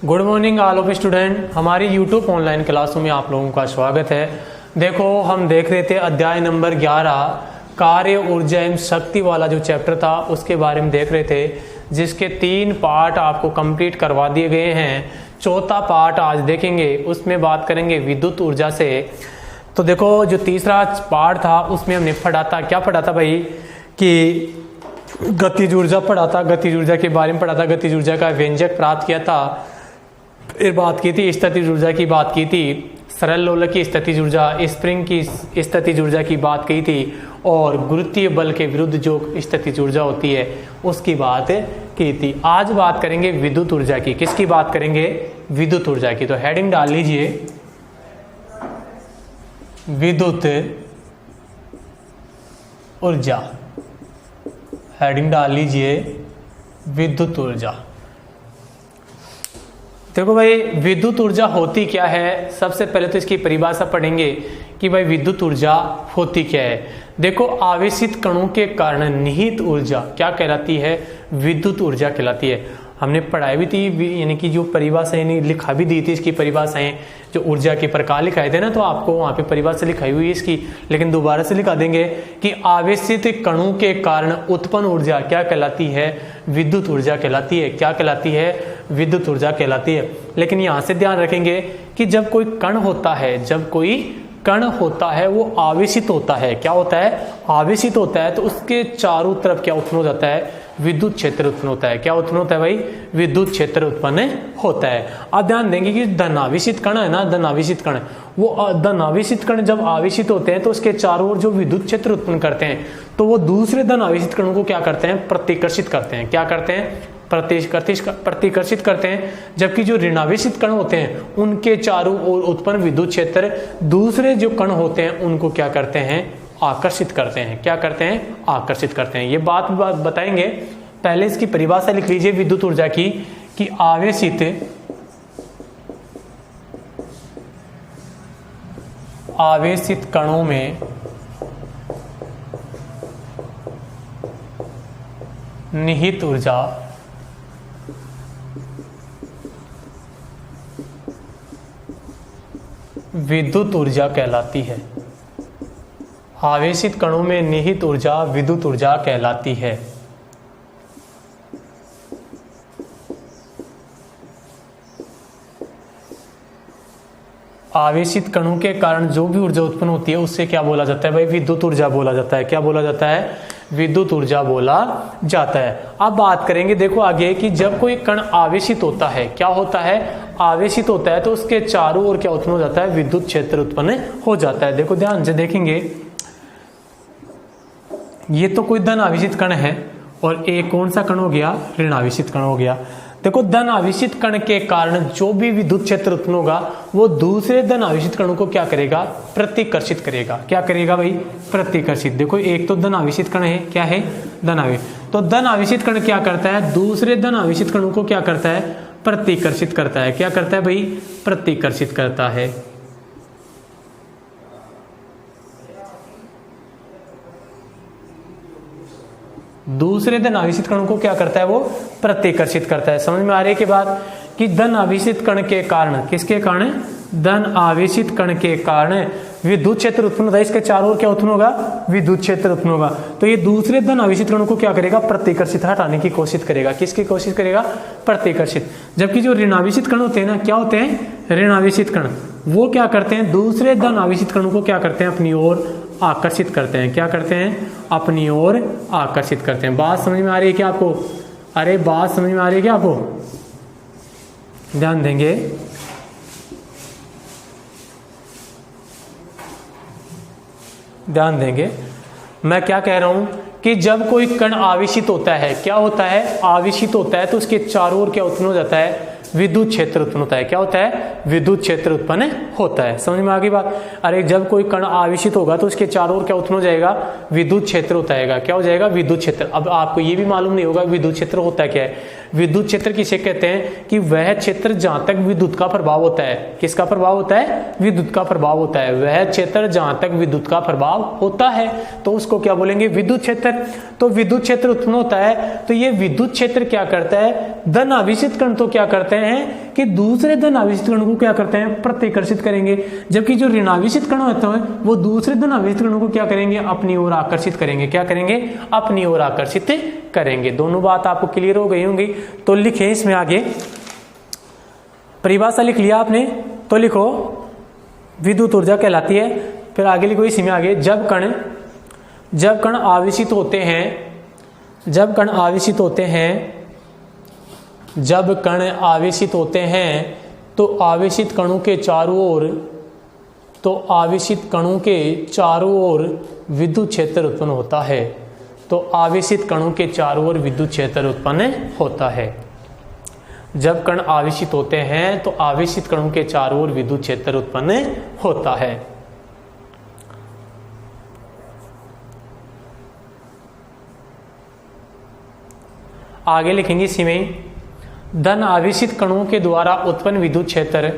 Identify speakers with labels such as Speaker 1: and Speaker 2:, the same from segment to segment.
Speaker 1: Good morning all of student. हमारी YouTube online क्लासों में आप लोगों का स्वागत है। देखो हम देख रहे थे अध्याय नंबर 11 कार्य ऊर्जा एवं शक्ति वाला जो चैप्टर था उसके बारे में देख रहे थे, जिसके 3 पार्ट आपको कंप्लीट करवा दिए गए हैं। चौथा पार्ट आज देखेंगे, उसमें बात करेंगे विद्युत ऊर्जा से। तो देखो जो तीसरा पार्ट था उसमें हमने पढ़ा था, क्या पढ़ा था भाई, कि गतिज ऊर्जा पढ़ा था, गतिज ऊर्जा के बारे में पढ़ा था, गतिज ऊर्जा का व्यंजक प्राप्त किया था, फिर बात की थी स्थितिज ऊर्जा की, बात की थी सरल लोलक की स्थितिज ऊर्जा, स्प्रिंग की स्थितिज ऊर्जा की बात की थी, और गुरुत्वीय बल के विरुद्ध जो स्थितिज ऊर्जा होती है उसकी बात की थी। आज बात करेंगे विद्युत ऊर्जा की। किसकी बात करेंगे? विद्युत ऊर्जा की। तो हेडिंग डाल लीजिए विद्युत ऊर्जा, हेडिंग डाल लीजिए विद्युत ऊर्जा। देखो भाई विद्युत ऊर्जा होती क्या है, सबसे पहले तो इसकी परिभाषा पढ़ेंगे कि भाई विद्युत ऊर्जा होती क्या है। देखो आवेशित कणों के कारण निहित ऊर्जा क्या कहलाती है? विद्युत ऊर्जा कहलाती है। हमने पढ़ाई भी थी, यानी कि जो परिभाषाएं लिखा भी दी थी इसकी परिभाषाएं, जो ऊर्जा के प्रकार लिखाए थे ना, तो आपको वहां पे परिभाषा लिखाई हुई है इसकी, लेकिन दोबारा से लिखा देंगे कि आवेशित कणों के कारण उत्पन्न ऊर्जा क्या कहलाती है? विद्युत ऊर्जा कहलाती है। क्या कहलाती है? विद्युत ऊर्जा कहलाती है। लेकिन यहां से ध्यान रखेंगे कि जब कोई कण होता है, जब कोई कण होता है वो आवेशित होता है। क्या होता है? आवेशित होता है। तो उसके चारों तरफ क्या उत्पन्न हो जाता है? विद्युत क्षेत्र उत्पन्न होता है। क्या उत्पन्न होता है भाई? विद्युत क्षेत्र उत्पन्न होता है। अब ध्यान देंगे कि धनावेशित कण है ना, धनावेशित कण, वो धनावेशित कण जब आवेशित होते हैं तो उसके चारों ओर जो विद्युत क्षेत्र उत्पन्न करते हैं, तो वो दूसरे धनावेशित कणों को क्या करते हैं? प्रतिकर्षित करते हैं। क्या करते हैं? प्रतिकर्षित करते हैं। जबकि जो ऋणावेशित कण होते हैं उनके चारों ओर उत्पन्न विद्युत क्षेत्र दूसरे जो कण होते हैं उनको क्या करते हैं? आकर्षित करते हैं। क्या करते हैं? आकर्षित करते हैं। ये बात बताएंगे। पहले इसकी परिभाषा लिख लीजिए विद्युत ऊर्जा की, कि आवेशित कणों में निहित ऊर्जा विद्युत ऊर्जा कहलाती है। आवेशित कणों में निहित ऊर्जा विद्युत ऊर्जा कहलाती है। आवेशित कणों के कारण जो भी ऊर्जा उत्पन्न होती है उससे क्या बोला जाता है भाई? विद्युत ऊर्जा बोला जाता है। क्या बोला जाता है? विद्युत ऊर्जा बोला जाता है। अब बात करेंगे देखो आगे कि जब कोई कण आवेशित होता है, क्या होता है? आवेशित होता है, तो उसके चारों ओर क्या उत्पन्न हो जाता है? विद्युत क्षेत्र उत्पन्न हो जाता है। देखो ध्यान से देखेंगे, ये तो कोई धन आवेशित कण है और एक कौन सा कण हो गया? ऋण आवेशित कण हो गया। देखो धन आवेशित कण के कारण जो भी विद्युत क्षेत्र उत्पन्न होगा वो दूसरे धन आवेशित कणों को क्या करेगा? प्रतिकर्षित करेगा। क्या करेगा भाई? प्रतिकर्षित। देखो एक तो धन आवेशित कण है, क्या है? धन आवेशित। तो धन आवेशित कण क्या करता है? दूसरे धन आवेशित कणों को क्या करता है? प्रतिकर्षित करता है। क्या करता है भाई? प्रतिकर्षित करता है। दूसरे धन आवेशित कणों को क्या करता है? वो प्रतिकर्षित करता है। समझ में आ रही है कि बात, कि धन आवेशित कण के कारण, किसके कारण? धन आवेशित कण के कारण विद्युत क्षेत्र उत्पन्न होता है। इसके चारों ओर क्या उत्पन्न होगा? विद्युत क्षेत्र उत्पन्न होगा। तो ये दूसरे धन आवेशित कणों को क्या करेगा? प्रतिकर्षित, हटाने की कोशिश करेगा। किसकी कोशिश करेगा? प्रतिकर्षित। जबकि जो ऋणावेशित कण होते हैं ना, क्या होते हैं? ऋणावेशित कण, वो क्या करते हैं? दूसरे धन आवेशित कणों को क्या करते हैं? अपनी ओर आकर्षित करते हैं। क्या करते हैं? अपनी ओर आकर्षित करते हैं। बात समझ में आ रही है क्या आपको? अरे बात समझ में आ रही है क्या आपको? ध्यान देंगे। ध्यान देंगे, मैं क्या कह रहा हूं कि जब कोई कण आवेशित होता है, क्या होता है? आवेशित होता है, तो उसके चारों ओर क्या उत्पन्न हो जाता है? विद्युत क्षेत्र उत्पन्न होता है। क्या होता है? विद्युत क्षेत्र उत्पन्न होता है। समझ में आ गई बात? अरे जब कोई कण आवेशित होगा तो उसके चारों ओर क्या उत्पन्न हो जाएगा? विद्युत क्षेत्र होता है। क्या हो जाएगा? विद्युत क्षेत्र। अब आपको ये भी मालूम नहीं होगा विद्युत क्षेत्र होता क्या है। विद्युत क्षेत्र किसे कहते हैं कि वह क्षेत्र जहां तक विद्युत का प्रभाव होता है, किसका प्रभाव होता है, विद्युत का प्रभाव होता है, वह क्षेत्र जहां तक विद्युत का प्रभाव होता है तो उसको क्या बोलेंगे, विद्युत क्षेत्र। तो विद्युत क्षेत्र उत्पन्न होता है तो ये विद्युत क्षेत्र क्या करता है, धन आवेशित कण तो क्या करते हैं कि दूसरे धन आवेशित कण को क्या करते हैं, प्रतिकर्षित करेंगे, जबकि जो ऋणावेशित कण होते हैं वो दूसरे धन आवेशित कणों को क्या करेंगे, अपनी ओर आकर्षित करेंगे, क्या करेंगे, अपनी ओर आकर्षित करेंगे। दोनों बात आपको क्लियर हो गई होंगी। तो लिखें इसमें आगे परिभाषा लिख लिया आपने, तो लिखो विद्युत ऊर्जा कहलाती है। फिर आगे लिखो इसी में आगे, जब कण आवेशित होते हैं, जब कण आवेशित होते हैं, जब कण आवेशित होते हैं तो आवेशित कणों के चारों ओर, तो आवेशित कणों के चारों ओर विद्युत क्षेत्र उत्पन्न होता है, तो आवेशित कणों के चारों ओर विद्युत क्षेत्र उत्पन्न होता है। जब कण आवेशित होते हैं तो आवेशित कणों के चारों ओर विद्युत क्षेत्र उत्पन्न होता है। आगे लिखेंगे इसी में, धन आवेशित कणों के द्वारा उत्पन्न विद्युत क्षेत्र,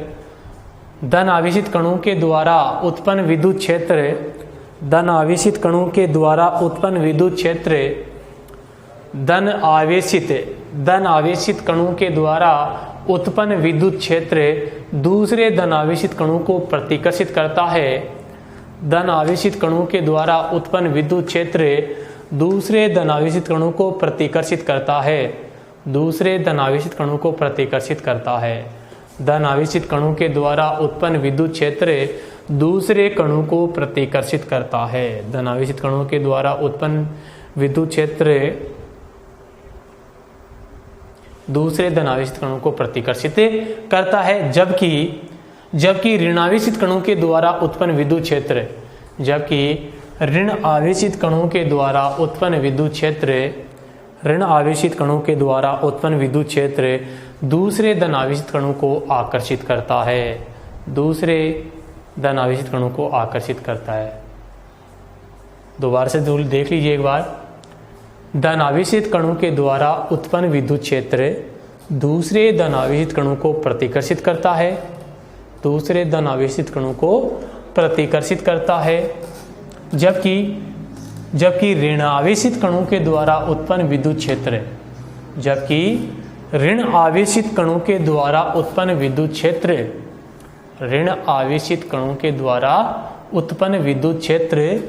Speaker 1: धन आवेशित कणों के द्वारा उत्पन्न विद्युत क्षेत्र, धन आवेशित कणों के द्वारा उत्पन्न विद्युत क्षेत्र, धन आवेशित कणों के द्वारा उत्पन्न विद्युत क्षेत्र दूसरे धन आवेशित कणों को प्रतिकर्षित करता है। धन आवेशित कणों के द्वारा उत्पन्न विद्युत क्षेत्र दूसरे धन आवेशित कणों को प्रतिकर्षित करता है, दूसरे धन आवेशित कणों को प्रतिकर्षित करता है। धन आवेशित कणों के द्वारा उत्पन्न विद्युत क्षेत्र दूसरे कणों को प्रतिकर्षित करता है। धन आवेशित कणों के द्वारा उत्पन्न विद्युत क्षेत्र दूसरे धन आवेशित कणों को प्रतिकर्षित करता है, जबकि ऋण आवेशित कणों के द्वारा उत्पन्न विद्युत क्षेत्र, जबकि ऋण आवेशित कणों के द्वारा उत्पन्न विद्युत क्षेत्र, ऋण आवेशित कणों के द्वारा उत्पन्न विद्युत क्षेत्र दूसरे धन आवेशित कणों को आकर्षित करता है, दूसरे धन आवेशित कणों को आकर्षित करता है। दोबारा से देख लीजिए एक बार, धन आवेशित कणों के द्वारा उत्पन्न विद्युत क्षेत्र दूसरे धन आवेशित कणों को प्रतिकर्षित करता है, दूसरे धन आवेशित कणों को प्रतिकर्षित करता है, जबकि ऋण आवेशित कणों के द्वारा उत्पन्न विद्युत क्षेत्र, जबकि ऋण आवेशित कणों के द्वारा उत्पन्न विद्युत क्षेत्र, ऋण आवेशित कणों के द्वारा उत्पन्न विद्युत क्षेत्र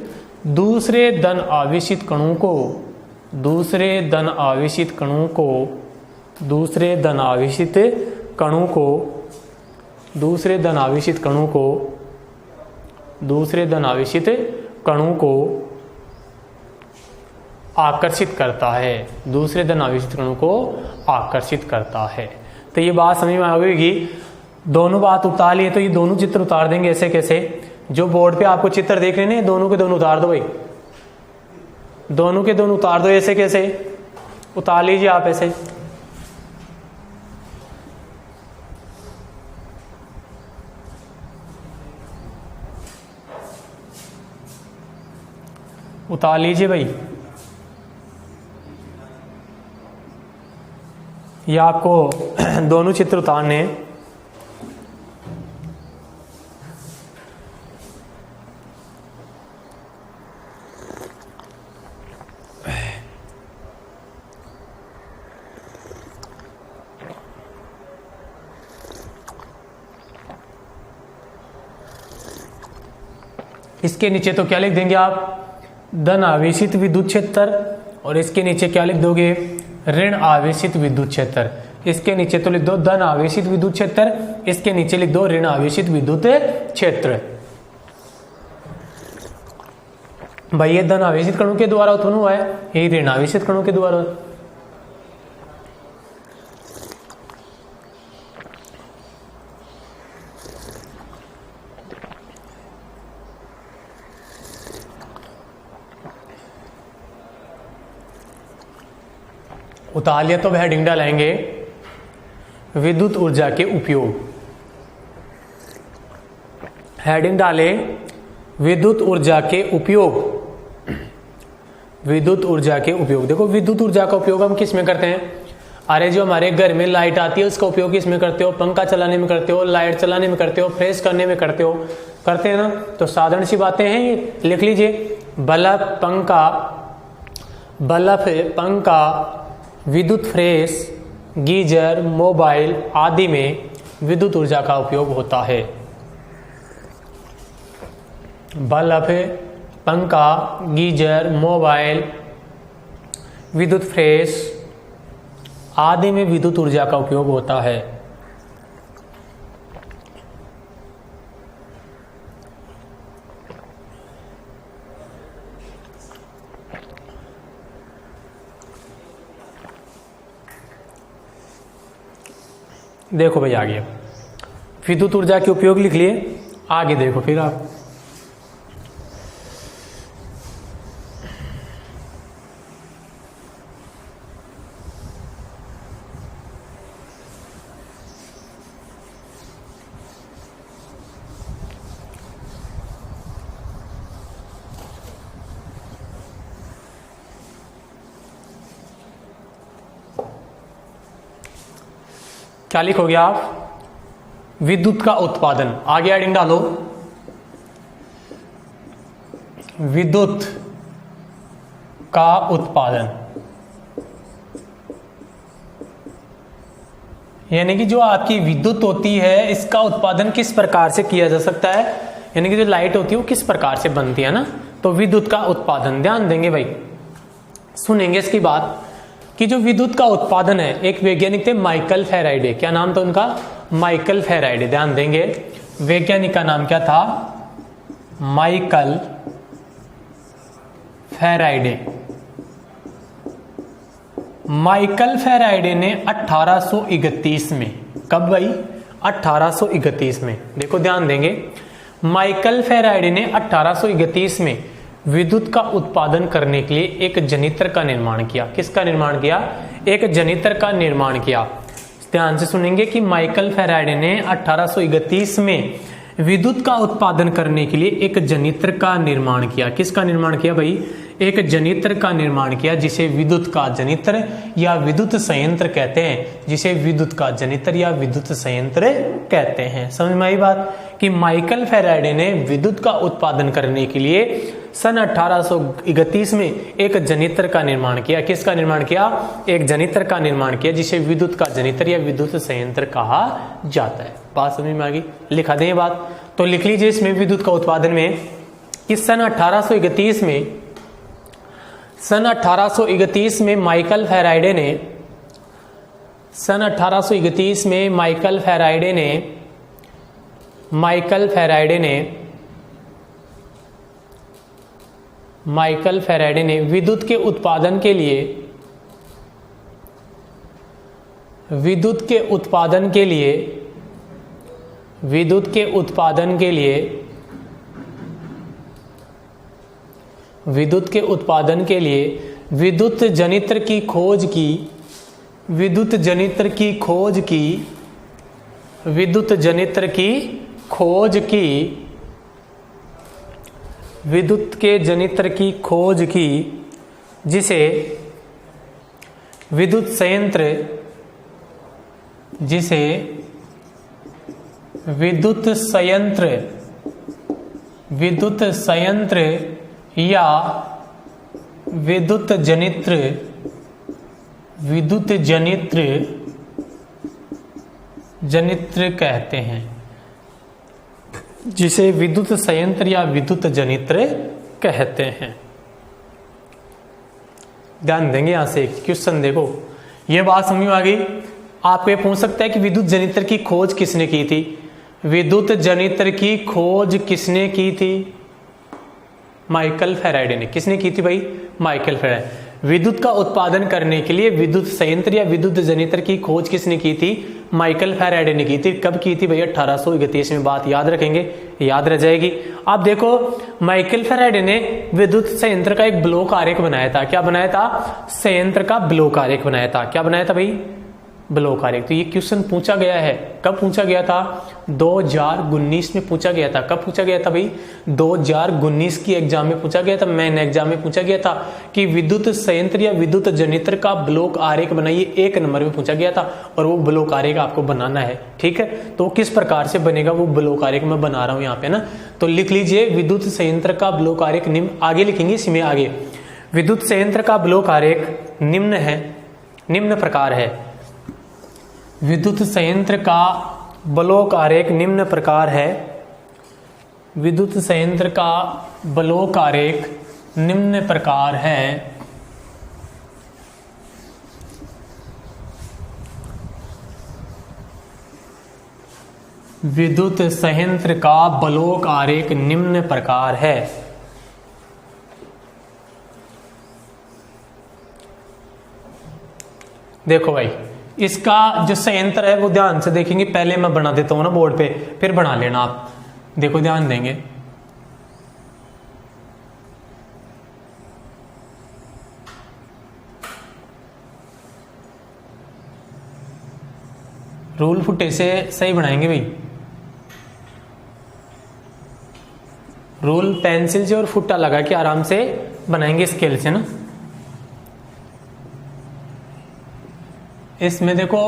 Speaker 1: दूसरे धन आवेशित कणों को, दूसरे धन आवेशित कणों को, दूसरे धन आवेशित कणों को, दूसरे धन आवेशित कणों को, दूसरे धन आवेशित कणों को आकर्षित करता है, दूसरे धन आवेशित कणों को आकर्षित करता है। तो ये बात समझ में आ गई। दोनों बात उतार लिए तो ये दोनों चित्र उतार देंगे। ऐसे कैसे, जो बोर्ड पे आपको चित्र देख रहे हैं दोनों के दोनों उतार दो भाई, दोनों के दोनों उतार दो। ऐसे कैसे उतार लीजिए आप, ऐसे उतार लीजिए भाई। ये आपको दोनों चित्र उतारने हैं। इसके नीचे तो क्या लिख देंगे आप, धन आवेशित विद्युत क्षेत्र, और इसके नीचे क्या लिख दोगे, ऋण आवेशित विद्युत क्षेत्र। इसके नीचे तो लिख दो धन आवेशित विद्युत क्षेत्र, इसके नीचे लिख दो ऋण आवेशित विद्युत क्षेत्र। भाई ये धन आवेशित कणों के द्वारा उत्पन्न हुआ है, ये ऋण आवेशित कणों के द्वारा। उतार लिया तो हेडिंग डालेंगे विद्युत ऊर्जा के उपयोग। हेडिंग डाले विद्युत ऊर्जा के उपयोग, विद्युत ऊर्जा के उपयोग। देखो विद्युत ऊर्जा का उपयोग हम किस में करते हैं, अरे जो हमारे घर में लाइट आती है उसका उपयोग किसमें करते हो? पंखा चलाने में करते हो, लाइट चलाने में करते हो, फ्रेश करने में करते हो, करते हैं ना। तो साधारण सी बातें हैं ये, लिख लीजिए। बल्ब, पंखा, विद्युत फ्रेश, गीजर, मोबाइल आदि में विद्युत ऊर्जा का उपयोग होता है। बल्ब, पंखा, गीजर, मोबाइल, विद्युत फ्रेश आदि में विद्युत ऊर्जा का उपयोग होता है। देखो भाई आगे विद्युत ऊर्जा के उपयोग लिख लिए, आगे देखो फिर आप। क्या लिखोगे आप? विद्युत का उत्पादन, आगे हेडिंग डालो विद्युत का उत्पादन। यानी कि जो आपकी विद्युत होती है इसका उत्पादन किस प्रकार से किया जा सकता है, यानी कि जो लाइट होती है वो किस प्रकार से बनती है ना। तो विद्युत का उत्पादन, ध्यान देंगे भाई, सुनेंगे इसकी बात कि जो विद्युत का उत्पादन है, एक वैज्ञानिक थे माइकल फैराडे। क्या नाम था उनका? Michael Faraday. ध्यान देंगे वैज्ञानिक का नाम क्या था? Michael Faraday. माइकल फैराडे ने 1831 में, कब भाई? 1831 में। देखो ध्यान देंगे, माइकल फैराडे ने 1831 में विद्युत का उत्पादन करने के लिए एक जनित्र का निर्माण किया। किसका निर्माण किया? एक जनित्र का निर्माण किया। ध्यान से सुनेंगे कि माइकल फैराडे ने 1831 में विद्युत का उत्पादन करने के लिए एक जनित्र का निर्माण किया। किसका निर्माण किया भाई? एक जनित्र का निर्माण किया, जिसे विद्युत का जनित्र या विद्युत संयंत्र कहते हैं। जिसे विद्युत का जनित्र या विद्युत संयंत्र कहते हैं। समझ में आई बात कि माइकल फैराडे ने विद्युत का उत्पादन करने के लिए सन 1831 में एक जनित्र का निर्माण किया। किसका निर्माण किया? एक जनित्र का निर्माण किया, जिसे विद्युत का जनित्र या विद्युत संयंत्र कहा जाता है। बात समझ में आ गई? लिखा दें ये बात, तो लिख लीजिए इसमें विद्युत का उत्पादन में कि सन 1831 में माइकल फैराडे ने विद्युत के उत्पादन के लिए विद्युत के उत्पादन के लिए विद्युत जनित्र की खोज की विद्युत के जनित्र की खोज की जिसे विद्युत संयंत्र या विद्युत जनित्र कहते हैं। जिसे विद्युत संयंत्र या विद्युत जनित्र कहते हैं। ध्यान देंगे, यहां से एक क्वेश्चन देखो, ये बात समझ में आ गई। आपको ये पूछ सकता है कि विद्युत जनित्र की खोज किसने की थी? विद्युत जनित्र की खोज किसने की थी? माइकल फैराडे ने। किसने की थी भाई? Michael Faraday. विद्युत का उत्पादन करने के लिए विद्युत संयंत्र या विद्युत जनित्र की खोज किसने की थी? माइकल फैराडे ने की थी। कब की थी भैया? 1831 में। बात याद रखेंगे, याद रह जाएगी। अब देखो, माइकल फैराडे ने विद्युत संयंत्र का एक ब्लॉक आरेख बनाया था। क्या बनाया था? संयंत्र का ब्लॉक आरेख बनाया था। क्या बनाया था भाई? ब्लॉक आरेख। तो ये क्वेश्चन पूछा गया है, कब पूछा गया था? 2019 में पूछा गया था। कब पूछा गया था भाई? 2019 की एग्जाम में पूछा गया था, मेन एग्जाम में पूछा गया था कि विद्युत संयंत्र या विद्युत जनरेटर का ब्लॉक आरेख बनाइए, 1 नंबर में पूछा गया था और वो ब्लॉक आरेख आपको बनाना है। ठीक है, तो किस प्रकार से बनेगा वो ब्लॉक आरेख मैं बना रहा हूं यहाँ पे ना। तो लिख लीजिए विद्युत संयंत्र का ब्लॉक आरेख निम्न, आगे लिखेंगे इसमें आगे, विद्युत संयंत्र का ब्लॉक आरेख निम्न है, निम्न प्रकार है। विद्युत संयंत्र का ब्लॉक आरेख निम्न प्रकार है। विद्युत संयंत्र का ब्लॉक आरेख निम्न प्रकार है। विद्युत संयंत्र का ब्लॉक आरेख निम्न प्रकार है। देखो भाई, इसका जो संयंत्र है वो ध्यान से देखेंगे, पहले मैं बना देता हूं ना बोर्ड पे, फिर बना लेना आप। देखो ध्यान देंगे, रूल फुटे से सही बनाएंगे भाई, रूल पेंसिल से और फुट्टा लगा के आराम से बनाएंगे स्केल से ना। इसमें देखो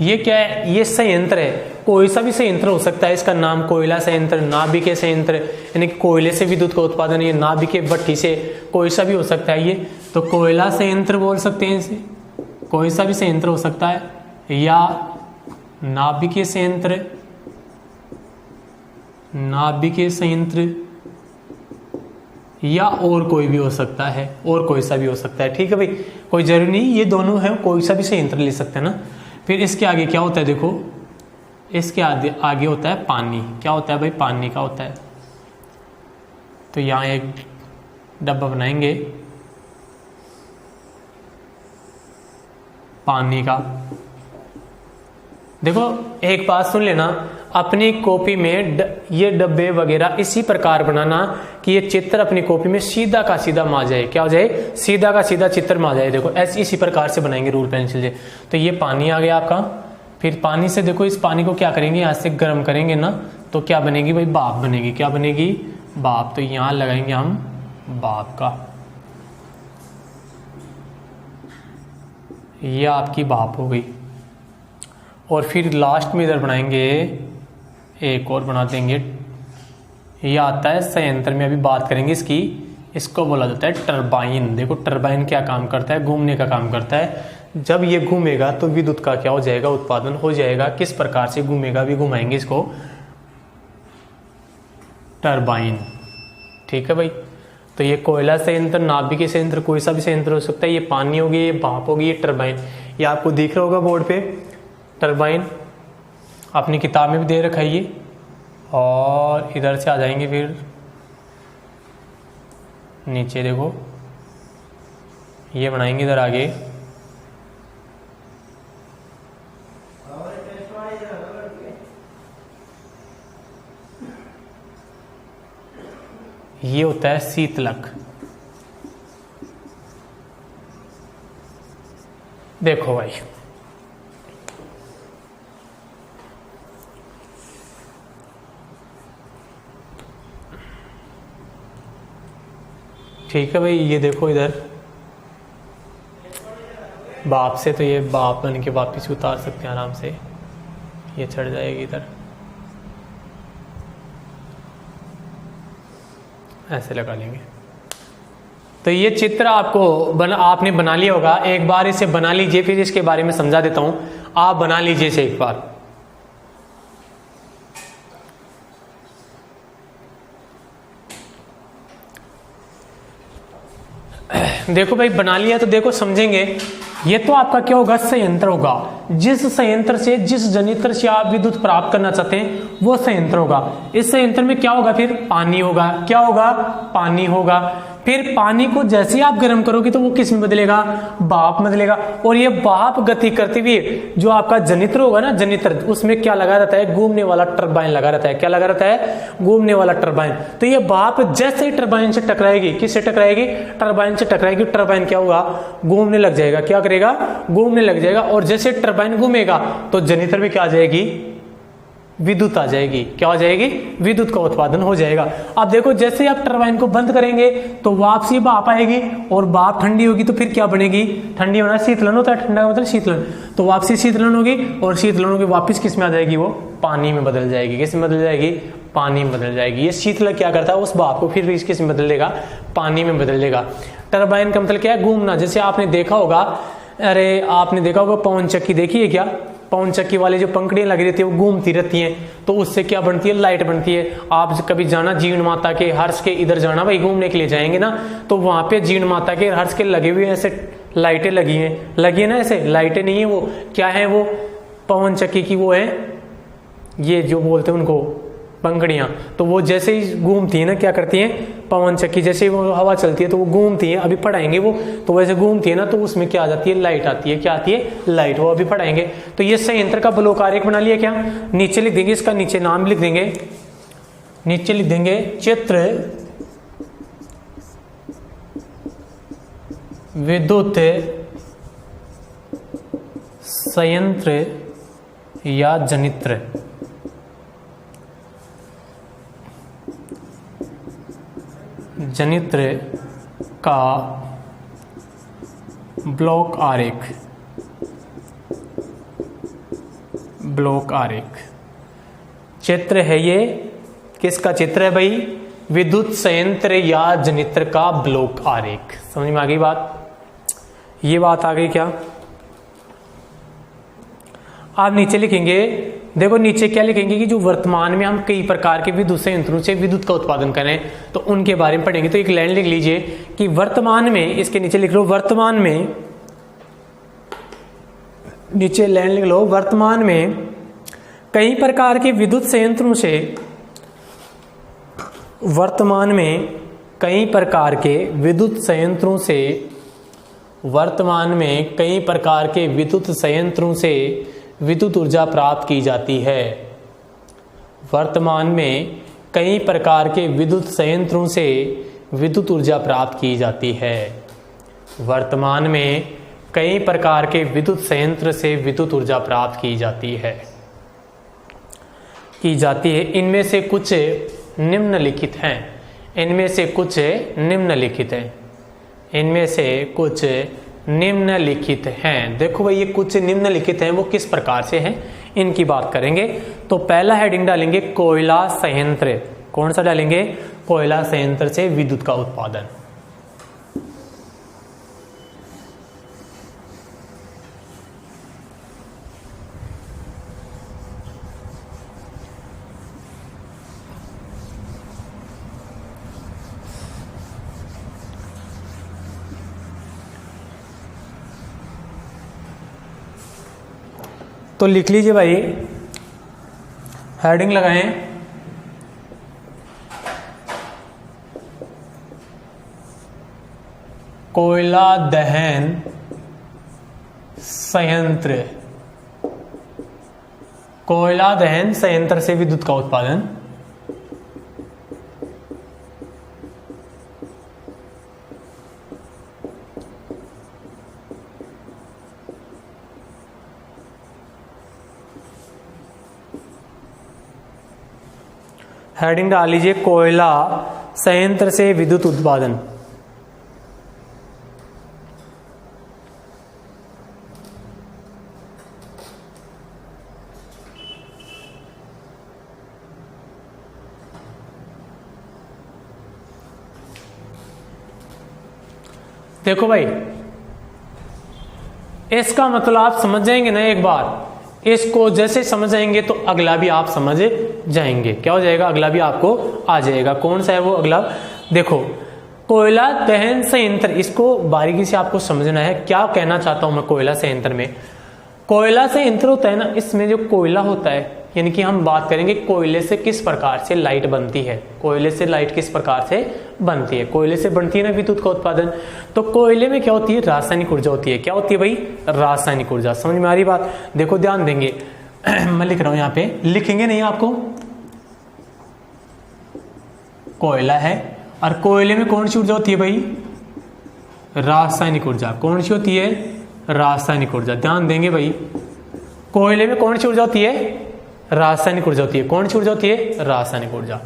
Speaker 1: ये क्या है, ये संयंत्र है, कोई सा भी संयंत्र हो सकता है। इसका नाम कोयला संयंत्र, नाभिकीय संयंत्र, यानी कि कोयले से विद्युत का उत्पादन, ये नाभिकीय भट्ठी से, कोई सा भी हो सकता है ये। तो कोयला संयंत्र बोल सकते हैं इसे, कोई सा भी संयंत्र हो सकता है, या नाभिकीय संयंत्र, नाभिकीय संयंत्र, या और कोई भी हो सकता है, और कोई सा भी हो सकता है। ठीक है भाई, कोई जरूरी नहीं ये दोनों है, कोई सा भी संयंत्र ले सकते हैं ना। फिर इसके आगे क्या होता है, देखो इसके आगे होता है पानी। क्या होता है भाई? पानी का होता है। तो यहाँ एक डब्बा बनाएंगे पानी का। देखो एक बात सुन लेना, अपनी कॉपी में ये डब्बे वगैरह इसी प्रकार बनाना कि ये चित्र अपनी कॉपी में सीधा का सीधा मा जाए। क्या हो जाए? सीधा का सीधा चित्र मा जाए। देखो ऐसे इसी प्रकार से बनाएंगे रूल पेंसिल से। तो ये पानी आ गया आपका। फिर पानी से देखो, इस पानी को क्या करेंगे, यहाँ से गर्म करेंगे ना, तो क्या बनेगी भाई? भाप बनेगी। क्या बनेगी? भाप। तो यहाँ लगाएंगे हम भाप का, ये आपकी भाप हो गई। और फिर लास्ट में इधर बनाएंगे, एक और बना देंगे, ये आता है संयंत्र में, अभी बात करेंगे इसकी। इसको बोला जाता है टरबाइन। देखो टरबाइन क्या काम करता है? घूमने का काम करता है। जब ये घूमेगा तो विद्युत का क्या हो जाएगा? उत्पादन हो जाएगा। किस प्रकार से घूमेगा भी घुमाएंगे इसको, टरबाइन। ठीक है भाई। तो ये कोयला संयंत्र, नाभिकीय संयंत्र, कोई सा भी संयंत्र हो सकता है। ये पानी होगी, ये भाप होगी, ये टरबाइन। ये आपको दिख रहा होगा बोर्ड पे टरबाइन, अपनी किताब में भी दे रखा है ये। और इधर से आ जाएंगे फिर नीचे, देखो ये बनाएंगे इधर आगे, ये होता है शीतलक। देखो भाई ठीक है भाई, ये देखो इधर भाप से, तो ये भाप बन के वापिस उतार सकते हैं आराम से, ये चढ़ जाएगी इधर, ऐसे लगा लेंगे। तो ये चित्र आपको आपने बना लिया होगा। एक बार इसे बना लीजिए, फिर इसके बारे में समझा देता हूं। आप बना लीजिए इसे एक बार। देखो भाई बना लिया, तो देखो समझेंगे। ये तो आपका क्या होगा? संयंत्र होगा। जिस संयंत्र से, जिस जनरेटर से आप विद्युत प्राप्त करना चाहते हैं वो संयंत्र होगा। इस संयंत्र में क्या होगा? फिर पानी होगा। क्या होगा? पानी होगा। फिर पानी को जैसे ही आप गर्म करोगे तो वो किस में बदलेगा, भाप में बदलेगा। और ये भाप गति करते हुए जो आपका जनित्र होगा ना, जनित्र, उसमें क्या लगा रहता है, घूमने वाला टरबाइन लगा रहता है। क्या लगा रहता है, घूमने वाला टरबाइन। तो ये भाप जैसे ही टरबाइन से टकराएगी, किससे टकराएगी, टरबाइन से टकराएगी, टरबाइन क्या होगा, घूमने लग जाएगा। क्या करेगा, घूमने लग जाएगा। और जैसे टरबाइन घूमेगा तो जनित्र में क्या आ जाएगी, विद्युत आ जाएगी। क्या हो जाएगी, विद्युत का उत्पादन हो जाएगा। अब देखो जैसे आप टरबाइन को बंद करेंगे तो वापसी भाप आएगी, और भाप ठंडी होगी तो फिर क्या बनेगी, ठंडी होना शीतलन होता है, ठंडा मतलब शीतलन, तो वापसी शीतलन होगी, और शीतलन होगी वापस किस में आ जाएगी, वो पानी में बदल जाएगी। किस में बदल जाएगी, पानी में बदल जाएगी। ये शीतलक क्या करता है, उस भाप को फिर किस में बदल देगा, पानी में बदल देगा। टरबाइन का मतलब क्या है, घूमना। जैसे आपने देखा होगा, अरे आपने देखा होगा पवन चक्की देखी है क्या, पवन चक्की वाली जो पंखड़ियां लगी रहती है वो घूमती रहती हैं, तो उससे क्या बनती है, लाइट बनती है। आप कभी जाना जीवन माता के हर्ष के इधर जाना भाई, घूमने के लिए जाएंगे ना, तो वहां पे जीवन माता के हर्ष के लगे हुए ऐसे लाइटें लगी है ना, ऐसे लाइटें नहीं है, वो क्या है, वो पवन चक्की की वो है, ये जो बोलते हैं उनको पंखड़ियां। तो वो जैसे ही घूमती है ना, क्या करती हैं, पवन चक्की जैसे ही वो हवा चलती है तो वो घूमती है, अभी पढ़ाएंगे वो, तो वैसे घूमती है ना, तो उसमें क्या आ जाती है, लाइट आती है। क्या आती है, लाइट, वो अभी पढ़ाएंगे। तो ये संयंत्र का ब्लॉक आरेख बना लिया क्या, नीचे लिख देंगे, इसका नीचे नाम लिख देंगे, नीचे लिख देंगे चित्र विद्युत संयंत्र या जनित्र। जनित्र का ब्लॉक आरेख, ब्लॉक आरेख चित्र है ये, किसका चित्र है भाई, विद्युत संयंत्र या जनित्र का ब्लॉक आरेख। समझ में आ गई बात, ये बात आ गई क्या। आप नीचे लिखेंगे, देखो नीचे क्या लिखेंगे कि जो वर्तमान में हम कई प्रकार के विद्युत संयंत्रों से विद्युत का उत्पादन करें, तो उनके बारे में पढ़ेंगे। तो एक लाइन लिख लीजिए कि वर्तमान में, इसके नीचे लिख लो वर्तमान में, नीचे लाइन लिख लो, वर्तमान में कई प्रकार के विद्युत संयंत्रों से, वर्तमान में कई प्रकार के विद्युत संयंत्रों से, वर्तमान में कई प्रकार के विद्युत संयंत्रों से विद्युत ऊर्जा प्राप्त की जाती है। वर्तमान में कई प्रकार के विद्युत संयंत्रों से विद्युत ऊर्जा प्राप्त की जाती है। वर्तमान में कई प्रकार के विद्युत संयंत्र से विद्युत ऊर्जा प्राप्त की जाती है, इनमें से कुछ निम्नलिखित हैं, इनमें से कुछ निम्नलिखित हैं, इनमें से कुछ निम्नलिखित हैं। देखो भाई ये कुछ निम्नलिखित हैं, वो किस प्रकार से हैं, इनकी बात करेंगे। तो पहला हेडिंग डालेंगे कोयला संयंत्र। कौन सा डालेंगे, कोयला संयंत्र से विद्युत का उत्पादन। तो लिख लीजिए भाई, हेडिंग लगाएं, कोयला दहन संयंत्र, कोयला दहन संयंत्र से विद्युत का उत्पादन। हेडिंग डाल लीजिए कोयला संयंत्र से विद्युत उत्पादन। देखो भाई इसका मतलब आप समझ जाएंगे ना, एक बार इसको जैसे समझ जाएंगे तो अगला भी आप समझ जाएंगे। क्या हो जाएगा, अगला भी आपको आ जाएगा। कौन सा है वो अगला, देखो कोयला दहन संयंत्र, इसको बारीकी से आपको समझना है। क्या कहना चाहता हूं मैं कोयला संयंत्र में, कोयला संयंत्र होता है ना, इसमें जो कोयला होता है यानी कि हम बात करेंगे कोयले से किस प्रकार से लाइट बनती है, कोयले से लाइट किस प्रकार से बनती है। कोयले से बनती है ना विद्युत का उत्पादन। तो कोयले में क्या होती है, रासायनिक ऊर्जा होती है। क्या होती है भाई, रासायनिक ऊर्जा। समझ में आ रही बात। देखो ध्यान देंगे मैं लिख रहा हूं यहाँ पे, लिखेंगे नहीं आपको। कोयला है और कोयले में कौन सी ऊर्जा होती है भाई, रासायनिक ऊर्जा। कौन सी होती है, रासायनिक ऊर्जा। ध्यान देंगे भाई, कोयले में कौन सी ऊर्जा होती है, रासायनिक ऊर्जा होती है। कौन सी ऊर्जा होती है, रासायनिक ऊर्जा।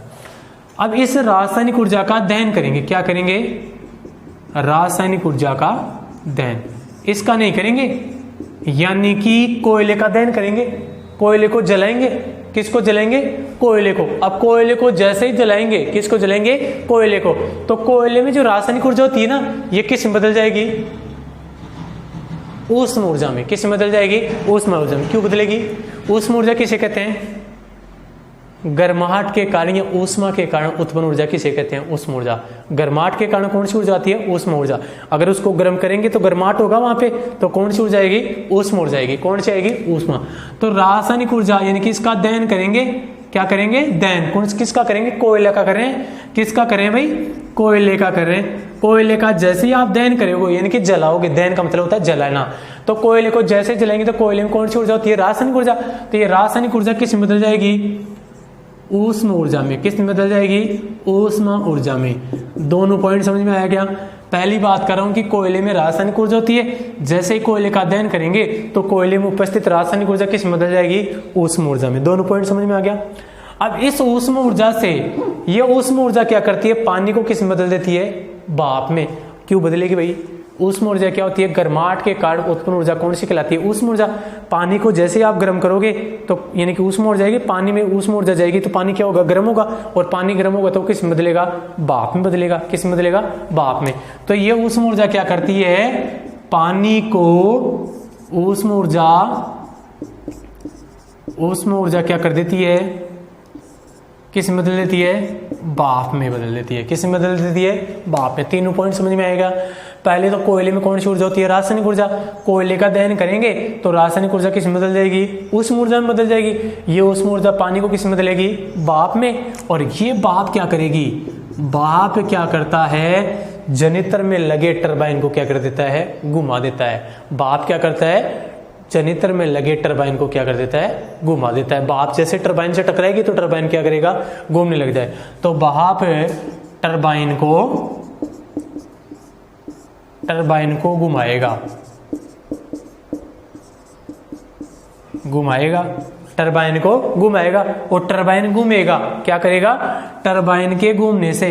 Speaker 1: अब इस रासायनिक ऊर्जा का दहन करेंगे। क्या करेंगे, रासायनिक ऊर्जा का दहन। इसका नहीं करेंगे, यानी कि कोयले का दहन करेंगे। कोयले को जलाएंगे। किसको जलाएंगे, कोयले को। अब कोयले को जैसे ही जलाएंगे, किसको जलाएंगे, कोयले को, तो कोयले में जो रासायनिक ऊर्जा होती है ना, ये किस में बदल जाएगी, ऊष्म ऊर्जा में। किस में बदल जाएगी, ऊष्म ऊर्जा में। क्यों बदलेगी, ऊष्म ऊर्जा किसे कहते हैं, गर्माहट के कारण या ऊष्मा के कारण उत्पन्न ऊर्जा किसे कहते हैं, ऊष्म ऊर्जा। गर्माहट के कारण कौन सी ऊर्जा आती है, ऊष्म ऊर्जा। अगर उसको गर्म करेंगे तो गर्माहट होगा वहां पे, तो कौन सी ऊर्जा आएगी, ऊष्म ऊर्जा आएगी। कौन सी आएगी, ऊष्मा। तो रासायनिक ऊर्जा यानी कि इसका दहन करेंगे। क्या करेंगे, दहन। कौन किसका करेंगे, कोयले का करें। किसका करें भाई, कोयले का करें। कोयले का जैसे ही आप दहन करोगे, यानी कि जलाओगे, दहन का मतलब होता है जलाना। तो कोयले को जैसे जलाएंगे तो कोयले में कौन सी ऊर्जा होती है, रासायनिक ऊर्जा। तो ये रासायनिक ऊर्जा किस में बदल जाएगी, ऊष्म ऊर्जा में। किस में बदल जाएगी, ऊष्म ऊर्जा में। दोनों पॉइंट समझ में आया क्या। पहली बात कर रहा हूं कि कोयले में रासायनिक ऊर्जा होती है, जैसे ही कोयले का दहन करेंगे तो कोयले में उपस्थित रासायनिक ऊर्जा किस में बदल जाएगी, ऊष्म ऊर्जा में। दोनों पॉइंट समझ में आ गया। अब इस ऊष्म ऊर्जा से ये ऊष्म ऊर्जा क्या करती है, पानी को किस में बदल देती है, भाप में। क्यों बदलेगी भाई, ऊष्म ऊर्जा क्या होती है, गर्माहट के कारण उत्पन्न ऊर्जा कौन सी कहलाती है, ऊष्म ऊर्जा। पानी को जैसे ही आप गर्म करोगे तो यानी कि ऊष्म ऊर्जा जाएगी, पानी में ऊष्म ऊर्जा जाएगी तो पानी क्या होगा, गर्म होगा। और पानी गर्म होगा तो किस में बदलेगा, भाप में बदलेगा। किस में बदलेगा, भाप में। तो ये ऊष्म ऊर्जा क्या करती है, पानी को ऊष्म ऊर्जा क्या कर देती है, किस में बदल देती है, भाप में बदल देती है। किस में बदल देती है, भाप में। तीनों पॉइंट समझ में आएगा। पहले तो कोयले में कौन सी ऊर्जा होती है, रासायनिक ऊर्जा। कोयले का दहन करेंगे तो रासायनिक ऊर्जा किस में बदल जाएगी, ऊष्म ऊर्जा में बदल जाएगी। ये ऊष्म ऊर्जा पानी को किस में बदलेगी, भाप में। और ये भाप क्या करेगी, भाप क्या करता है, जनित्र में लगे टरबाइन को क्या कर देता है, घुमा देता है। भाप क्या करता है, जनित्र में लगे टरबाइन को क्या कर देता है, घुमा देता है। भाप जैसे टरबाइन से टकराएगी तो टरबाइन क्या करेगा, घूमने लग जाए। तो भाप टरबाइन को घुमाएगा, टरबाइन को घुमाएगा। और टरबाइन घूमेगा, क्या करेगा, टरबाइन के घूमने से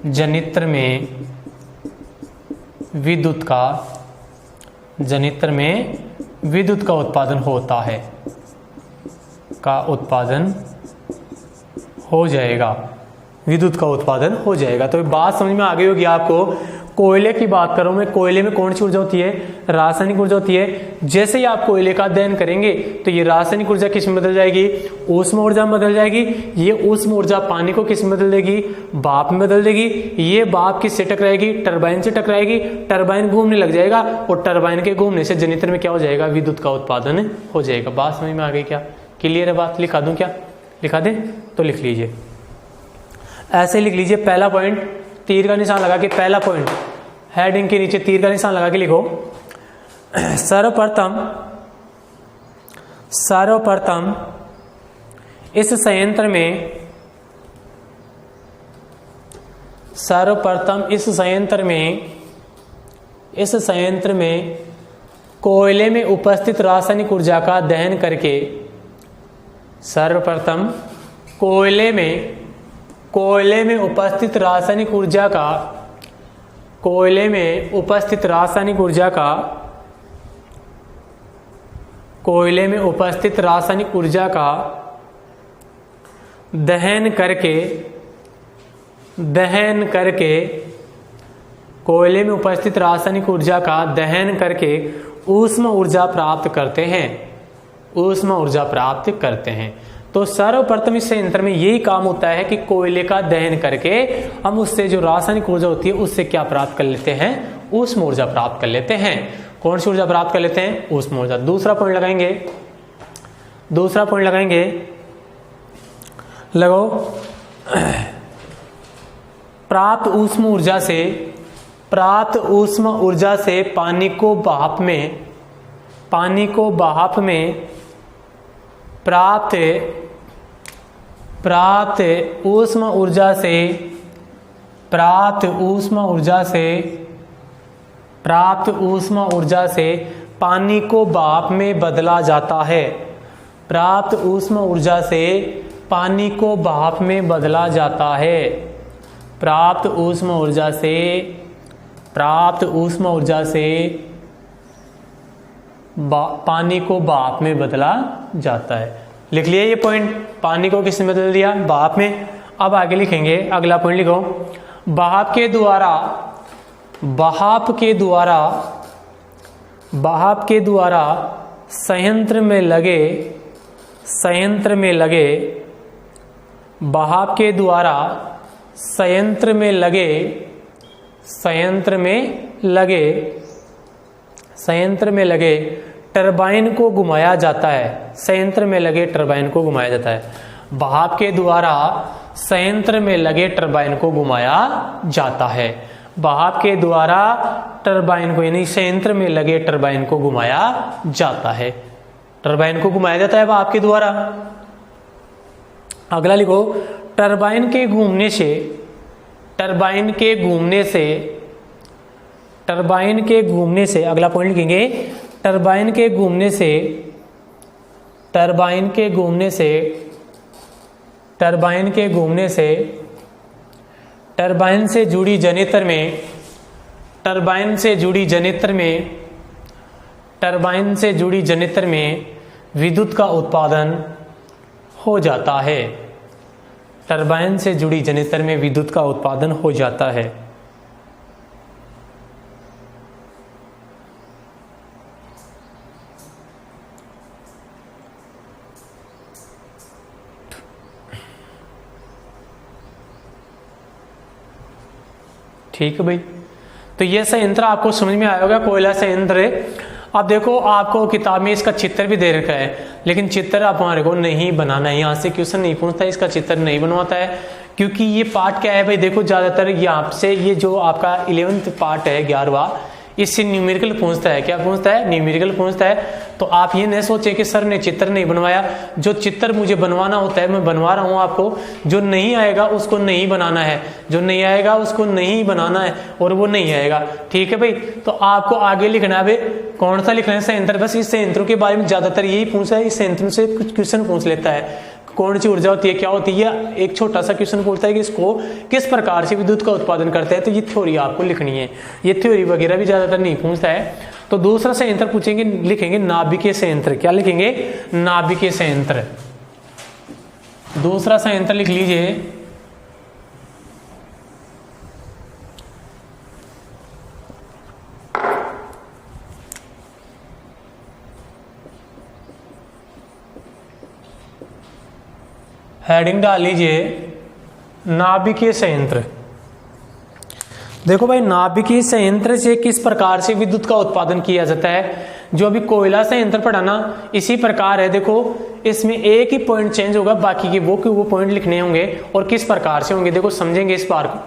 Speaker 1: जनित्र में विद्युत का उत्पादन होता है, विद्युत का उत्पादन हो जाएगा। तो बात समझ में आ गई होगी आपको। कोयले की बात करूं मैं, कोयले में कौन सी ऊर्जा होती है, रासायनिक ऊर्जा होती है। जैसे ही आप कोयले का दहन करेंगे तो ये रासायनिक ऊर्जा किस में बदल जाएगी, ऊष्म ऊर्जा में बदल जाएगी। ये ऊष्म ऊर्जा पानी को किस में बदल देगी, भाप में बदल देगी। ये भाप किससे टकराएगी, टरबाइन से टकराएगी। टरबाइन घूमने लग जाएगा और टरबाइन के घूमने से जनित्र में क्या हो जाएगा, विद्युत का उत्पादन हो जाएगा। बात समझ में आ गई क्या, क्लियर है बात। लिखा दूं क्या, लिखा दें तो लिख लीजिए, ऐसे लिख लीजिए। पहला पॉइंट तीर का निशान लगा के, पहला पॉइंट हेडिंग के नीचे तीर का निशान लगा के लिखो, सर्वप्रथम इस संयंत्र में कोयले में उपस्थित रासायनिक ऊर्जा का दहन करके, सर्वप्रथम कोयले में उपस्थित रासायनिक ऊर्जा का दहन करके ऊष्म ऊर्जा प्राप्त करते हैं। तो सर्वप्रथम इस संयंत्र में यही काम होता है कि कोयले का दहन करके हम उससे जो रासायनिक ऊर्जा होती है उससे क्या प्राप्त कर लेते हैं, ऊष्म ऊर्जा प्राप्त कर लेते हैं। कौन सी ऊर्जा प्राप्त कर लेते हैं, ऊष्म ऊर्जा। दूसरा पॉइंट लगाएंगे, लगाओ। प्राप्त ऊष्म ऊर्जा से पानी को भाप में प्राप्त ऊष्म ऊर्जा से पानी को भाप में बदला जाता है। प्राप्त ऊष्म ऊर्जा से पानी को भाप में बदला जाता है। प्राप्त ऊष्म ऊर्जा से पानी को भाप में बदला जाता है। लिख लिया ये पॉइंट, पानी को किसने बदल दिया, भाप में। अब आगे लिखेंगे, अगला पॉइंट लिखो। भाप के द्वारा संयंत्र में लगे टरबाइन को घुमाया जाता है। भाप के द्वारा संयंत्र में लगे टरबाइन को घुमाया जाता है। भाप के द्वारा टरबाइन को, यानी संयंत्र में लगे टरबाइन को घुमाया जाता है। टरबाइन को घुमाया जाता है भाप के द्वारा। अगला लिखो, टरबाइन के घूमने से अगला पॉइंट लिखेंगे, टरबाइन से जुड़ी जनित्र में विद्युत का उत्पादन हो जाता है। टरबाइन से जुड़ी जनित्र में विद्युत का उत्पादन हो जाता है। ठीक है भाई, तो यह संयंत्र आपको समझ में आया होगा, कोयला संयंत्र है। अब देखो, आपको किताब में इसका चित्र भी दे रखा है, लेकिन चित्र आप हमारे को नहीं बनाना है। यहाँ से क्वेश्चन नहीं पूछता है, इसका चित्र नहीं बनवाता है, क्योंकि ये पार्ट क्या है भाई, देखो ज्यादातर यहाँ से ये जो आपका 11th पार्ट है 11वां, इससे न्यूमेरिकल पूछता है। क्या पूछता है, न्यूमेरिकल पूछता है। तो आप ये नहीं सोचे कि सर ने चित्र नहीं बनवाया, जो चित्र मुझे बनवाना होता है मैं बनवा रहा हूँ आपको। जो नहीं आएगा उसको नहीं बनाना है, और वो नहीं आएगा। ठीक है भाई, तो आपको आगे लिखना है भाई, कौन सा लिखना है, संयंत्र। बस इस संयंत्रों के बारे में ज्यादातर यही पूछा है, इस संयंत्र से कुछ क्वेश्चन पूछ लेता है। कौन सी ऊर्जा होती है, क्या होती है, एक छोटा सा क्वेश्चन पूछता है कि इसको किस प्रकार से विद्युत का उत्पादन करते हैं। तो ये थ्योरी आपको लिखनी है, ये थ्योरी वगैरह भी ज्यादातर नहीं पूछता है। तो दूसरा संयंत्र पूछेंगे, लिखेंगे नाभिकीय संयंत्र। क्या लिखेंगे, नाभिकीय संयंत्र। दूसरा संयंत्र लिख लीजिए, हेडिंग डाल लीजिए नाभिकीय संयंत्र। देखो भाई, नाभिकीय संयंत्र से किस प्रकार से विद्युत का उत्पादन किया जाता है। जो अभी कोयला संयंत्र पढ़ा ना, इसी प्रकार है। देखो, इसमें एक ही पॉइंट चेंज होगा, बाकी के वो पॉइंट लिखने होंगे, और किस प्रकार से होंगे देखो समझेंगे इस बार को।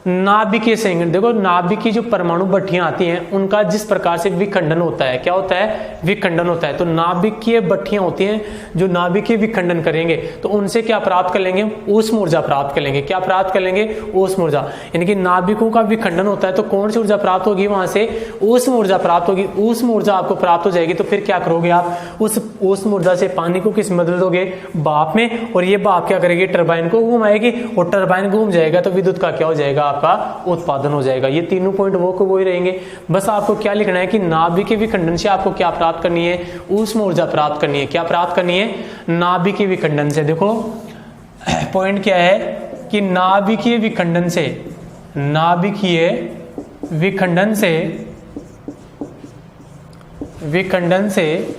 Speaker 1: नाभिकीय संयंत्र, देखो नाभिक की जो परमाणु भट्टियां आती हैं उनका जिस प्रकार से विखंडन होता है, क्या होता है, विखंडन होता है। तो नाभिकीय भट्टियां होती हैं जो नाभिकीय विखंडन करेंगे, तो उनसे क्या प्राप्त कर लेंगे, ऊष्म ऊर्जा प्राप्त कर लेंगे। क्या प्राप्त कर लेंगे, ऊष्म ऊर्जा। यानी कि नाभिकों का विखंडन होता है, तो कौन सी ऊर्जा प्राप्त होगी, वहां से ऊष्म ऊर्जा प्राप्त होगी। ऊष्म ऊर्जा आपको प्राप्त हो जाएगी, तो फिर क्या करोगे आप, उस ऊष्म ऊर्जा से पानी को किस बदल दोगे, भाप में। और ये भाप क्या करेगी, टरबाइन को घुमाएगी, और टरबाइन घूम जाएगा तो विद्युत का क्या हो जाएगा, आपका उत्पादन हो जाएगा। ये तीनों पॉइंट वो ही रहेंगे। बस आपको क्या लिखना है कि नाभिकीय विखंडन से आपको क्या प्राप्त करनी है, ऊष्म ऊर्जा प्राप्त करनी है। क्या प्राप्त करनी है, नाभिकीय विखंडन से। देखो पॉइंट क्या है कि नाभिकीय विखंडन से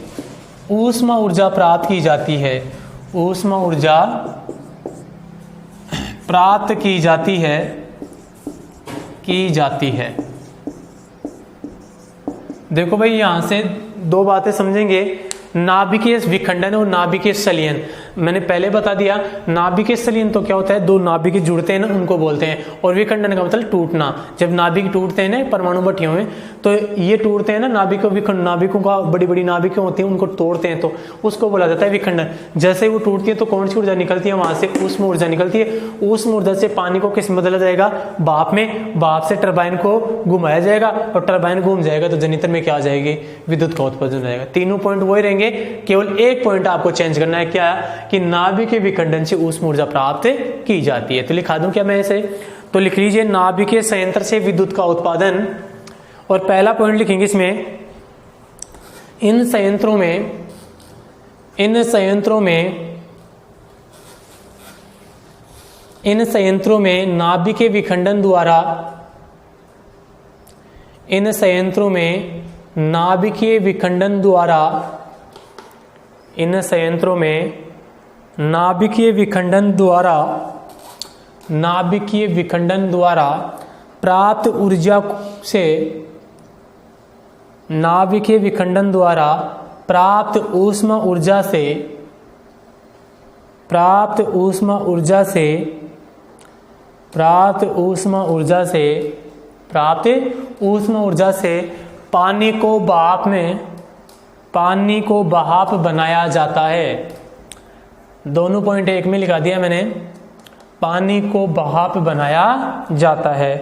Speaker 1: ऊष्म ऊर्जा प्राप्त की जाती है। ऊष्मा ऊर्जा प्राप्त की जाती है। देखो भाई यहां से दो बातें समझेंगे, नाभिकीय विखंडन और नाभिकीय संलयन। मैंने पहले बता दिया नाभिकीय संलयन तो क्या होता है, दो नाभिक जुड़ते हैं ना उनको बोलते हैं, और विखंडन का मतलब टूटना। जब नाभिक टूटते हैं ना परमाणु भट्टियों में, तो ये टूटते हैं ना नाभिकों का, बड़ी बड़ी नाभिकें होती हैं उनको तोड़ते हैं, तो उसको बोला जाता है विखंडन। जैसे ही वो टूटती है तो कौन सी ऊर्जा निकलती है, वहां से ऊष्मा ऊर्जा निकलती है। ऊष्मा ऊर्जा से पानी को किस में बदला जाएगा, भाप में। भाप से टरबाइन को घुमाया जाएगा और टरबाइन घूम जाएगा तो जनित्र में क्या आ जाएगी, विद्युत का उत्पादन हो जाएगा। तीनों पॉइंट वही रहेंगे, केवल एक पॉइंट आपको चेंज करना है, क्या कि नाभिकीय विखंडन से ऊष्मा ऊर्जा प्राप्त की जाती है। तो लिखा दूं क्या मैं इसे, तो लिख लीजिए नाभिकीय संयंत्र से विद्युत का उत्पादन। और पहला पॉइंट लिखेंगे इसमें, इन संयंत्रों में नाभिकीय विखंडन द्वारा नाभिकीय विखंडन द्वारा प्राप्त ऊर्जा से नाभिकीय विखंडन द्वारा प्राप्त ऊष्मा ऊर्जा से पानी को भाप बनाया जाता है। दोनों पॉइंट एक में लिखा दिया मैंने, पानी को भाप बनाया जाता है।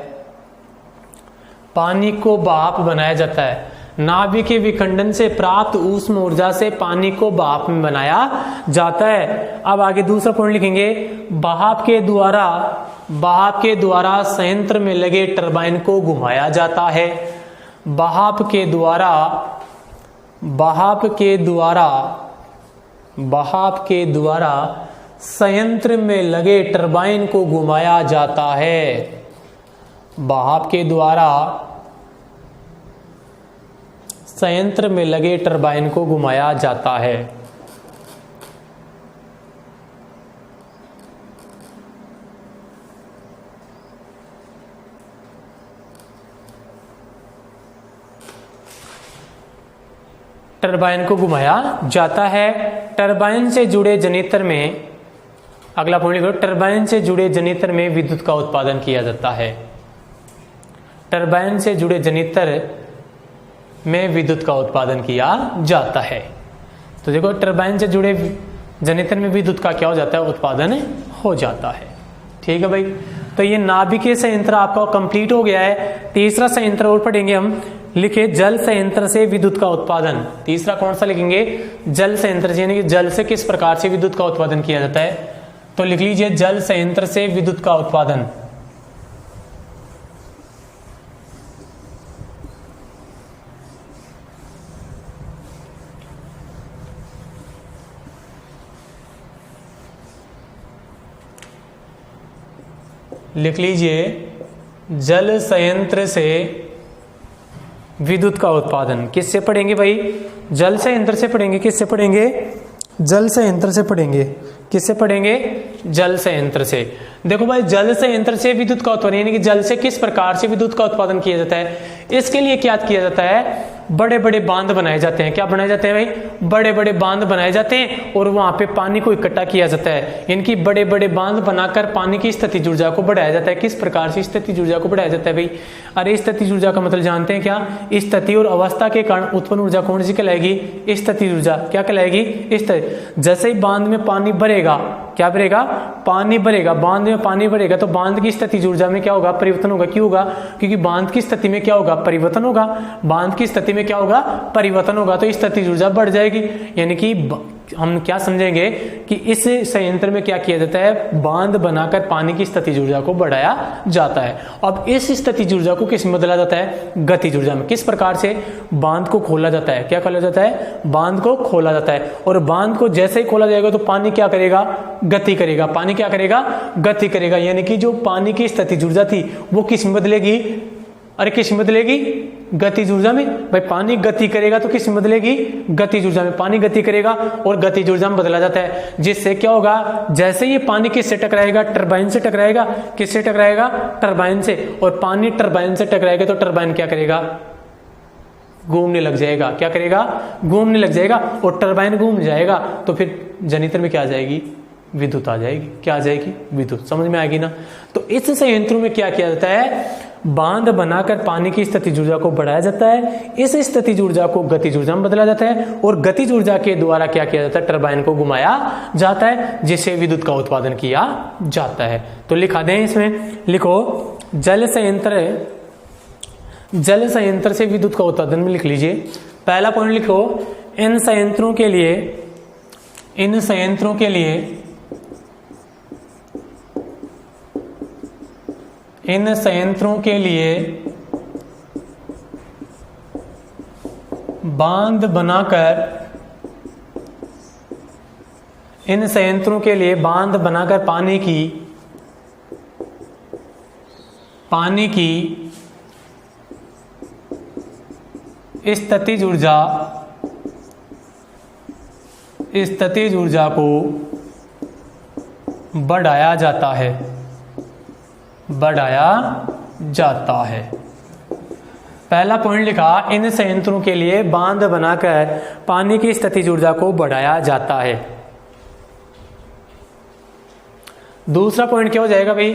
Speaker 1: पानी को भाप बनाया जाता है। नाभिकीय विखंडन से प्राप्त ऊष्मा ऊर्जा से पानी को भाप में बनाया जाता है। अब आगे दूसरा पॉइंट लिखेंगे, भाप के द्वारा संयंत्र में लगे टरबाइन को घुमाया जाता है। भाप के द्वारा संयंत्र में लगे टरबाइन को घुमाया जाता है। भाप के द्वारा संयंत्र में लगे टरबाइन को घुमाया जाता है। टरबाइन को घुमाया जाता है। टरबाइन से जुड़े जनित्र में, अगला पॉइंट लिखो, टरबाइन से जुड़े जनित्र में विद्युत का उत्पादन किया जाता है। टरबाइन से जुड़े जनित्र में विद्युत का उत्पादन किया जाता है। तो देखो टरबाइन से जुड़े जनित्र में विद्युत का क्या हो जाता है, उत्पादन हो जाता है। ठीक है भाई, तो ये नाभिकीय संयंत्र आपका कंप्लीट हो गया है। तीसरा संयंत्र और पढ़ेंगे हम, लिखे जल संयंत्र से विद्युत का उत्पादन। तीसरा कौन सा लिखेंगे, जल संयंत्र से, यानी कि जल से किस प्रकार से विद्युत का उत्पादन किया जाता है। तो लिख लीजिए जल संयंत्र से विद्युत का उत्पादन। लिख लीजिए जल संयंत्र से विद्युत का उत्पादन। किससे पढ़ेंगे भाई, जल संयंत्र से पढ़ेंगे। किससे पढ़ेंगे, जल संयंत्र से पढ़ेंगे। किससे पढ़ेंगे, जल संयंत्र से। देखो भाई जल संयंत्र से विद्युत का उत्पादन, यानी कि जल से किस प्रकार से विद्युत का उत्पादन किया जाता है। इसके लिए क्या किया जाता है, बड़े बड़े बांध बनाए जाते हैं। क्या बनाए जाते हैं भाई, बड़े बड़े बांध बनाए जाते हैं और वहां पे पानी को इकट्ठा किया जाता है। इनकी बड़े बड़े बांध बनाकर पानी की स्थितिज ऊर्जा को बढ़ाया जाता है। किस प्रकार से स्थितिज ऊर्जा को बढ़ाया जाता है भाई, अरे स्थितिज ऊर्जा का मतलब जानते हैं क्या, स्थिति और अवस्था के कारण उत्पन्न ऊर्जा कौन सी कहलाएगी, स्थितिज ऊर्जा। क्या कहलाएगी, स्थिति। जैसे ही बांध में पानी भरेगा, क्या भरेगा, पानी भरेगा। बांध में पानी भरेगा तो बांध की स्थितिज ऊर्जा में क्या होगा, परिवर्तन होगा। क्यों होगा, क्योंकि बांध की स्थिति में क्या होगा, परिवर्तन होगा। बांध की स्थिति में क्या होगा, परिवर्तन होगा, तो स्थितिज ऊर्जा बढ़ जाएगी। यानी कि हम क्या समझेंगे कि इस संयंत्र में क्या किया जाता है, बांध बनाकर पानी की स्थितिज ऊर्जा को बढ़ाया जाता है। अब इस स्थितिज ऊर्जा को किस में बदला जाता है, गतिज ऊर्जा में। किस प्रकार से, बांध को खोला जाता है। क्या खोला जाता है, बांध को खोला जाता है। और बांध को जैसे ही खोला जाएगा तो पानी क्या करेगा, गति करेगा। पानी क्या करेगा, गति करेगा। यानी कि जो पानी की स्थितिज ऊर्जा थी वो किस में बदलेगी, अरे किस में बदलेगी, गतिज ऊर्जा में। भाई पानी गति करेगा तो किस में बदलेगी, गतिज ऊर्जा में। पानी गति करेगा और गतिज ऊर्जा में बदला जाता है, जिससे क्या होगा, जैसे ये पानी किससे टकराएगा, टरबाइन से टकराएगा। किससे टकराएगा, टरबाइन से। और पानी टरबाइन से टकराएगा तो टरबाइन क्या करेगा, घूमने लग जाएगा। क्या करेगा, घूमने लग जाएगा। और टरबाइन घूम जाएगा तो फिर जनित्र में क्या आ जाएगी, विद्युत आ जाएगी। क्या आ जाएगी, विद्युत। समझ में आएगी ना। तो इस संयंत्रों में क्या किया जाता है, बांध बनाकर पानी की स्थितिज ऊर्जा को बढ़ाया जाता है। इस स्थितिज ऊर्जा को गतिज ऊर्जा में बदला जाता है और गतिज ऊर्जा के द्वारा क्या किया जाता है, टरबाइन को घुमाया जाता है, जिससे विद्युत का उत्पादन किया जाता है। तो लिखा दें इसमें, लिखो जल संयंत्र से विद्युत का उत्पादन में लिख लीजिए। पहला पॉइंट लिखो, इन संयंत्रों के लिए बांध बनाकर पानी की स्थितिज ऊर्जा को बढ़ाया जाता है। पहला पॉइंट लिखा, इन संयंत्रों के लिए बांध बनाकर पानी की स्थितिज ऊर्जा को बढ़ाया जाता है। दूसरा पॉइंट क्या हो जाएगा भाई,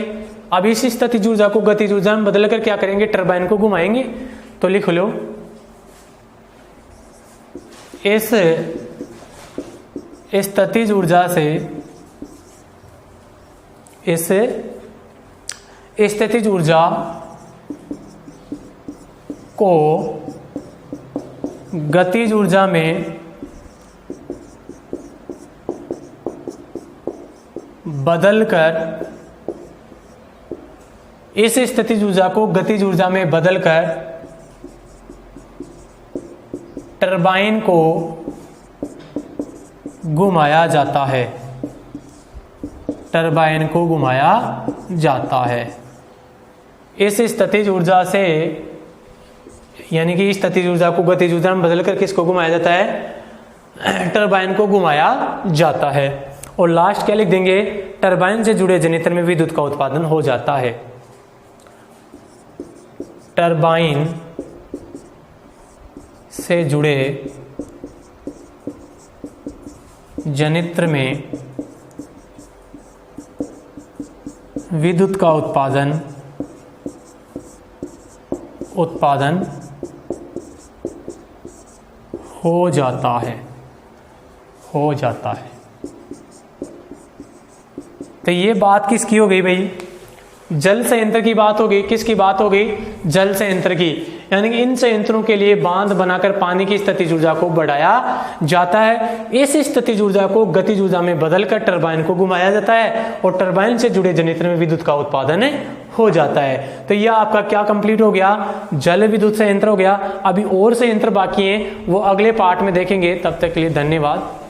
Speaker 1: अब इस स्थितिज ऊर्जा को गतिज ऊर्जा में बदलकर क्या करेंगे, टरबाइन को घुमाएंगे। तो लिख लो, इस स्थितिज ऊर्जा से स्थितिज ऊर्जा को गतिज ऊर्जा में बदलकर, इस स्थितिज ऊर्जा को गतिज ऊर्जा में बदलकर टरबाइन को घुमाया जाता है। टरबाइन को घुमाया जाता है। इस स्थितिज ऊर्जा से, यानी कि इस स्थितिज ऊर्जा को गतिज ऊर्जा में बदलकर किसको घुमाया जाता है, टरबाइन को घुमाया जाता है। और लास्ट क्या लिख देंगे, टरबाइन से जुड़े जनित्र में विद्युत का उत्पादन हो जाता है। टरबाइन से जुड़े जनित्र में विद्युत का उत्पादन हो जाता है। तो ये बात किसकी हो गई भाई, जल संयंत्र की बात हो गई। किसकी बात हो गई, जल संयंत्र की। यानी कि इन संयंत्रों के लिए बांध बनाकर पानी की स्थितिज ऊर्जा को बढ़ाया जाता है। इस स्थितिज ऊर्जा को गतिज ऊर्जा में बदलकर टरबाइन को घुमाया जाता है और टरबाइन से जुड़े जनित्र में विद्युत का उत्पादन हो जाता है। तो यह आपका क्या कंप्लीट हो गया, जल विद्युत संयंत्र हो गया। अभी और संयंत्र बाकी हैं, वो अगले पार्ट में देखेंगे। तब तक के लिए धन्यवाद।